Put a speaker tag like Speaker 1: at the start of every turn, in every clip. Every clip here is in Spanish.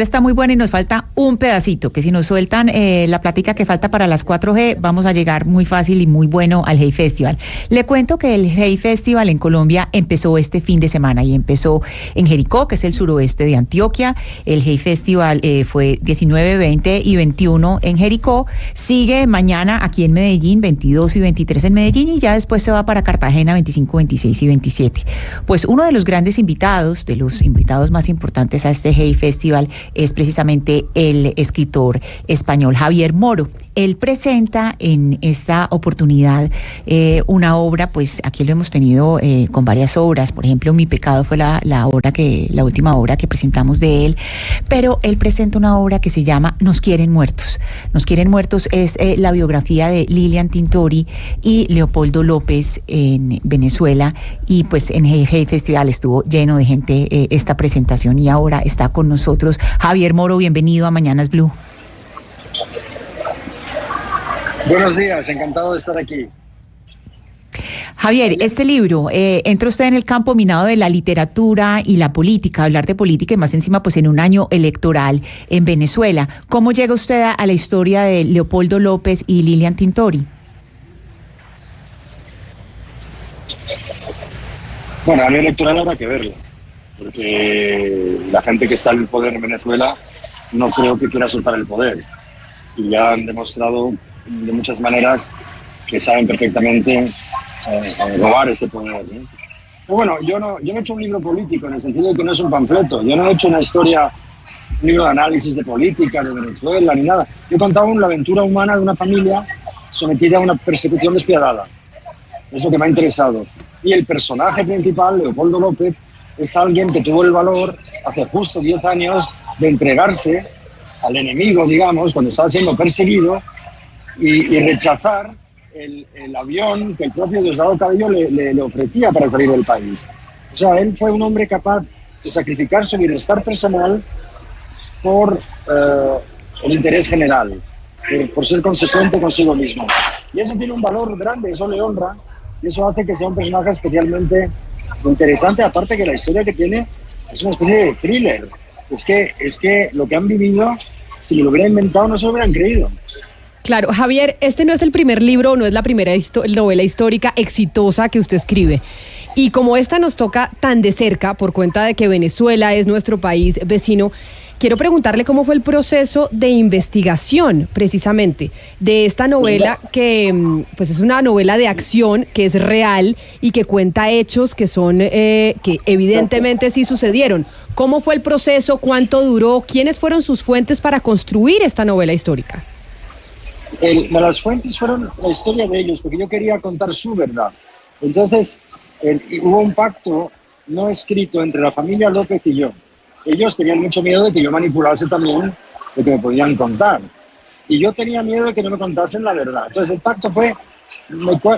Speaker 1: Está muy buena y nos falta un pedacito, que si nos sueltan la plática que falta para las 4G, vamos a llegar muy fácil y muy bueno al Hey Festival. Le cuento que el Hey Festival en Colombia empezó este fin de semana y empezó en Jericó, que es el suroeste de Antioquia. El Hey Festival fue 19, 20 y 21 en Jericó. Sigue mañana aquí en Medellín, 22 y 23 en Medellín, y ya después se va para Cartagena, 25, 26 y 27. Pues uno de los grandes invitados, de los invitados más importantes a este Hey Festival, es precisamente el escritor español Javier Moro. Él presenta en esta oportunidad una obra, pues aquí lo hemos tenido con varias obras, por ejemplo, Mi pecado fue la última obra que presentamos de él, pero él presenta una obra que se llama Nos quieren muertos. Nos quieren muertos es la biografía de Lilian Tintori y Leopoldo López en Venezuela, y pues en el Hey Festival estuvo lleno de gente esta presentación, y ahora está con nosotros Javier Moro. Bienvenido a Mañanas Blue.
Speaker 2: Buenos días, encantado de estar aquí.
Speaker 1: Javier, este libro, entra usted en el campo minado de la literatura y la política, hablar de política y más encima pues en un año electoral en Venezuela. ¿Cómo llega usted a la historia de Leopoldo López y Lilian Tintori?
Speaker 2: Bueno, año electoral habrá que verlo, porque la gente que está en el poder en Venezuela no creo que quiera soltar el poder, y ya han demostrado de muchas maneras que saben perfectamente robar ese poder, ¿no? Pero bueno, yo no he hecho un libro político en el sentido de que no es un panfleto. Yo no he hecho una historia, un libro de análisis de política de Venezuela ni nada. Yo he contado la aventura humana de una familia sometida a una persecución despiadada. Es lo que me ha interesado. Y el personaje principal, Leopoldo López, es alguien que tuvo el valor hace justo 10 años de entregarse al enemigo, digamos, cuando estaba siendo perseguido, y rechazar el avión que el propio Diosdado Cabello le ofrecía para salir del país. O sea, él fue un hombre capaz de sacrificar su bienestar personal por el interés general, por ser consecuente consigo mismo. Y eso tiene un valor grande, eso le honra, y eso hace que sea un personaje especialmente interesante, aparte que la historia que tiene es una especie de thriller. Es que lo que han vivido, si lo hubieran inventado, no se lo hubieran creído.
Speaker 3: Claro, Javier, este no es el primer libro, no es la primera novela histórica exitosa que usted escribe. Y como esta nos toca tan de cerca, por cuenta de que Venezuela es nuestro país vecino, quiero preguntarle cómo fue el proceso de investigación, precisamente, de esta novela que pues es una novela de acción, que es real y que cuenta hechos que son, que evidentemente sí sucedieron. ¿Cómo fue el proceso? ¿Cuánto duró? ¿Quiénes fueron sus fuentes para construir esta novela histórica?
Speaker 2: Las fuentes fueron la historia de ellos, porque yo quería contar su verdad. Entonces, hubo un pacto no escrito entre la familia López y yo. Ellos tenían mucho miedo de que yo manipulase también lo que me podían contar. Y yo tenía miedo de que no me contasen la verdad. Entonces, el pacto fue,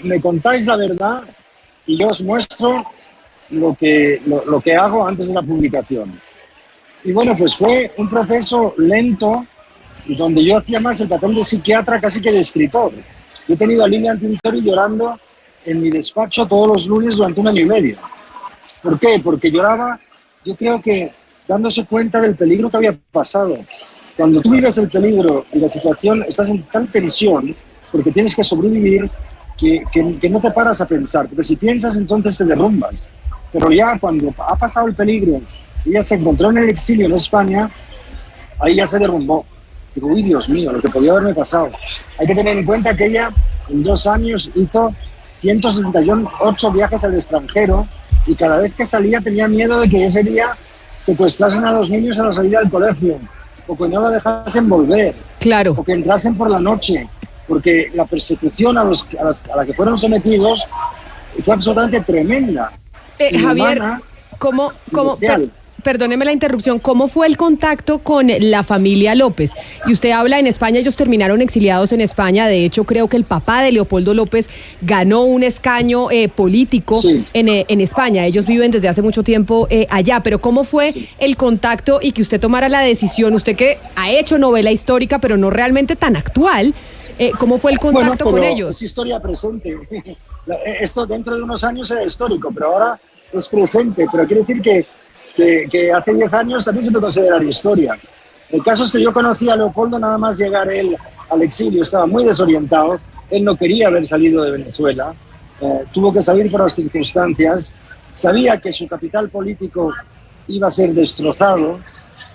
Speaker 2: me contáis la verdad y yo os muestro lo que hago antes de la publicación. Y bueno, pues fue un proceso lento, donde yo hacía más el papel de psiquiatra casi que de escritor. Yo he tenido a Lilian Tintori llorando en mi despacho todos los lunes durante 1 año y medio. ¿Por qué? Porque lloraba, yo creo que dándose cuenta del peligro que había pasado. Cuando tú vives el peligro y la situación, estás en tal tensión, porque tienes que sobrevivir, que no te paras a pensar, porque si piensas entonces te derrumbas. Pero ya cuando ha pasado el peligro, ella se encontró en el exilio en España, ahí ya se derrumbó. Digo, uy, Dios mío, lo que podía haberme pasado. Hay que tener en cuenta que ella en 2 años hizo 178 viajes al extranjero, y cada vez que salía tenía miedo de que ese día secuestrasen a los niños a la salida del colegio, o que no la dejasen volver,
Speaker 3: claro,
Speaker 2: o que entrasen por la noche, porque la persecución a la que fueron sometidos fue absolutamente tremenda.
Speaker 3: Javier, ¿cómo perdóneme la interrupción, ¿cómo fue el contacto con la familia López? Y usted habla en España, ellos terminaron exiliados en España, de hecho creo que el papá de Leopoldo López ganó un escaño político en España, ellos viven desde hace mucho tiempo allá, pero ¿cómo fue el contacto y que usted tomara la decisión, usted que ha hecho novela histórica pero no realmente tan actual, ¿cómo fue el contacto con ellos?
Speaker 2: Es historia presente, esto dentro de unos años era histórico, pero ahora es presente, pero quiere decir que hace 10 años también se puede considerar historia. El caso es que yo conocí a Leopoldo nada más llegar él al exilio, estaba muy desorientado, él no quería haber salido de Venezuela, tuvo que salir por las circunstancias, sabía que su capital político iba a ser destrozado,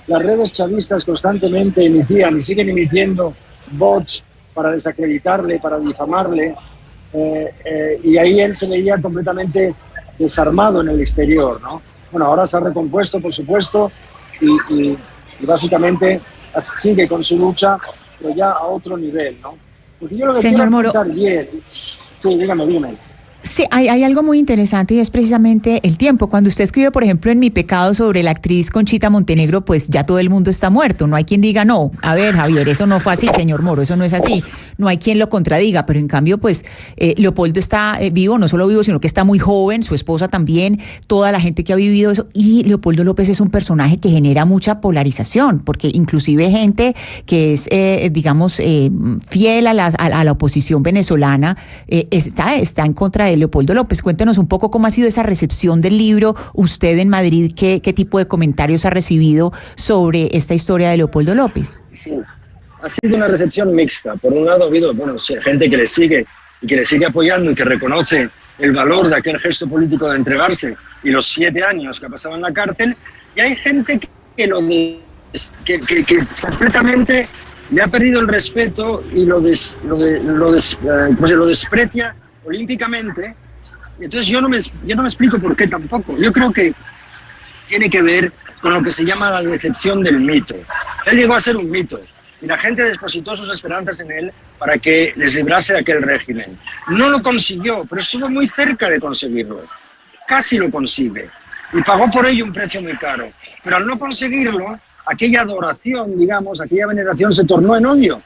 Speaker 2: las redes chavistas constantemente emitían y siguen emitiendo bots para desacreditarle, para difamarle, y ahí él se veía completamente desarmado en el exterior, ¿no? Bueno, ahora se ha recompuesto, por supuesto, y básicamente sigue con su lucha, pero ya a otro nivel, ¿no? Porque yo lo que
Speaker 1: Señor
Speaker 2: quiero
Speaker 1: Moro.
Speaker 2: contar bien... Sí, dígame.
Speaker 1: Sí, hay algo muy interesante y es precisamente el tiempo. Cuando usted escribe, por ejemplo, en Mi pecado sobre la actriz Conchita Montenegro, pues ya todo el mundo está muerto. No hay quien diga, no, a ver, Javier, eso no fue así, señor Moro, eso no es así. No hay quien lo contradiga, pero en cambio, pues Leopoldo está vivo, no solo vivo, sino que está muy joven, su esposa también, toda la gente que ha vivido eso. Y Leopoldo López es un personaje que genera mucha polarización, porque inclusive gente que es, digamos, fiel a la oposición venezolana, está en contra de Leopoldo López. Cuéntenos un poco cómo ha sido esa recepción del libro. Usted en Madrid, ¿qué tipo de comentarios ha recibido sobre esta historia de Leopoldo López?
Speaker 2: Sí, ha sido una recepción mixta. Por un lado ha habido gente que le sigue y que le sigue apoyando y que reconoce el valor de aquel gesto político de entregarse y los 7 años que ha pasado en la cárcel, y hay gente que completamente le ha perdido el respeto y lo desprecia olímpicamente. Y entonces yo no me explico por qué tampoco. Yo creo que tiene que ver con lo que se llama la decepción del mito. Él llegó a ser un mito y la gente depositó sus esperanzas en él para que les librase de aquel régimen. No lo consiguió, pero estuvo muy cerca de conseguirlo. Casi lo consigue y pagó por ello un precio muy caro. Pero al no conseguirlo, aquella adoración, digamos, aquella veneración se tornó en odio.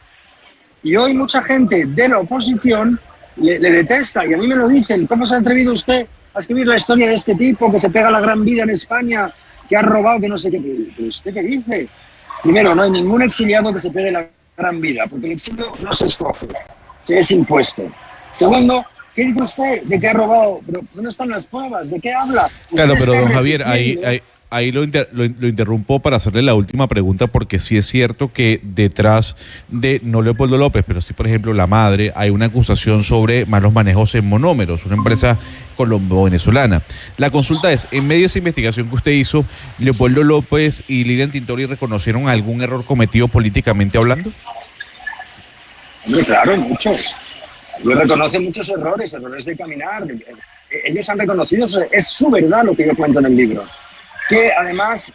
Speaker 2: Y hoy mucha gente de la oposición le detesta, y a mí me lo dicen: ¿cómo se ha atrevido usted a escribir la historia de este tipo que se pega la gran vida en España, que ha robado, que no sé qué? ¿Pero usted qué dice? Primero, no hay ningún exiliado que se pegue la gran vida, porque el exilio no se escoge, se es impuesto. Segundo, ¿qué dice usted de que ha robado? ¿Pero dónde están las pruebas? ¿De qué habla?
Speaker 4: Claro, pero don Javier, ahí lo interrumpo para hacerle la última pregunta, porque sí es cierto que detrás de, no Leopoldo López, pero sí, por ejemplo, la madre, hay una acusación sobre malos manejos en Monómeros, una empresa colombo-venezolana. La consulta es, en medio de esa investigación que usted hizo, ¿Leopoldo López y Lilian Tintori reconocieron algún error cometido políticamente hablando?
Speaker 2: Hombre, claro, muchos. Ellos reconocen muchos errores de caminar. Ellos han reconocido, es su verdad lo que yo cuento en el libro. Que además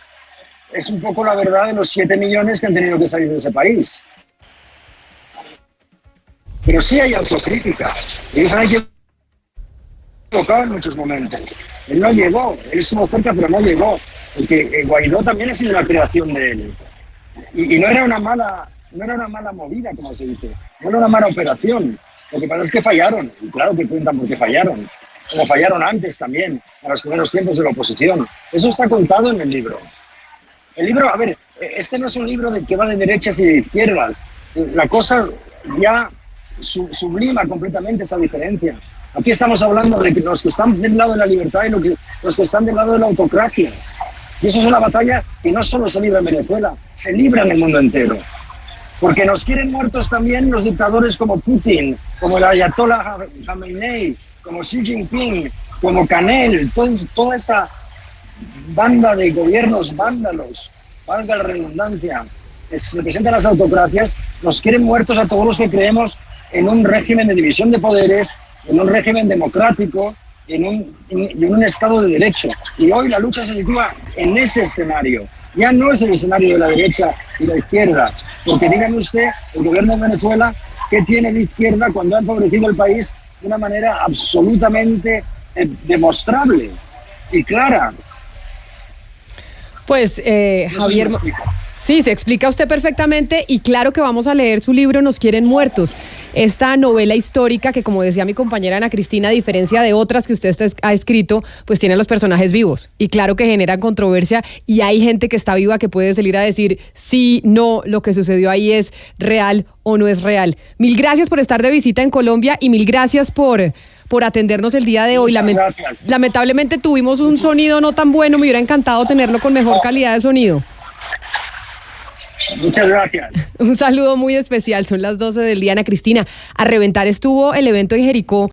Speaker 2: es un poco la verdad de los 7 millones que han tenido que salir de ese país. Pero sí hay autocrítica. Ellos han equivocado en muchos momentos. Él no llegó, él estuvo cerca pero no llegó. Porque Guaidó también ha sido una creación de él. Y no era una mala movida, como se dice. No era una mala operación. Lo que pasa es que fallaron. Y claro que cuentan por qué fallaron. Como fallaron antes también, en los primeros tiempos de la oposición. Eso está contado en el libro. El libro, a ver, este no es un libro que va de derechas y de izquierdas. La cosa ya sublima completamente esa diferencia. Aquí estamos hablando de los que están del lado de la libertad y los que están del lado de la autocracia. Y eso es una batalla que no solo se libra en Venezuela, se libra en el mundo entero. Porque nos quieren muertos también los dictadores como Putin, como el Ayatollah Khamenei, como Xi Jinping, como Canel, toda esa banda de gobiernos vándalos, valga la redundancia, que representan las autocracias, nos quieren muertos a todos los que creemos en un régimen de división de poderes, en un régimen democrático, en un Estado de Derecho. Y hoy la lucha se sitúa en ese escenario. Ya no es el escenario de la derecha y la izquierda, porque dígame usted, el gobierno de Venezuela, ¿qué tiene de izquierda cuando ha empobrecido el país de una manera absolutamente demostrable y clara?
Speaker 3: Pues, Javier, sí, se explica usted perfectamente, y claro que vamos a leer su libro Nos quieren muertos, esta novela histórica que, como decía mi compañera Ana Cristina, a diferencia de otras que usted ha escrito, pues tiene a los personajes vivos, y claro que generan controversia, y hay gente que está viva que puede salir a decir sí, no, lo que sucedió ahí es real o no es real. Mil gracias por estar de visita en Colombia y mil gracias por atendernos el día de hoy. Lamentablemente tuvimos un sonido no tan bueno, me hubiera encantado tenerlo con mejor calidad de sonido.
Speaker 2: Muchas gracias.
Speaker 3: Un saludo muy especial, son las 12 del día. Ana Cristina, a reventar estuvo el evento en Jericó.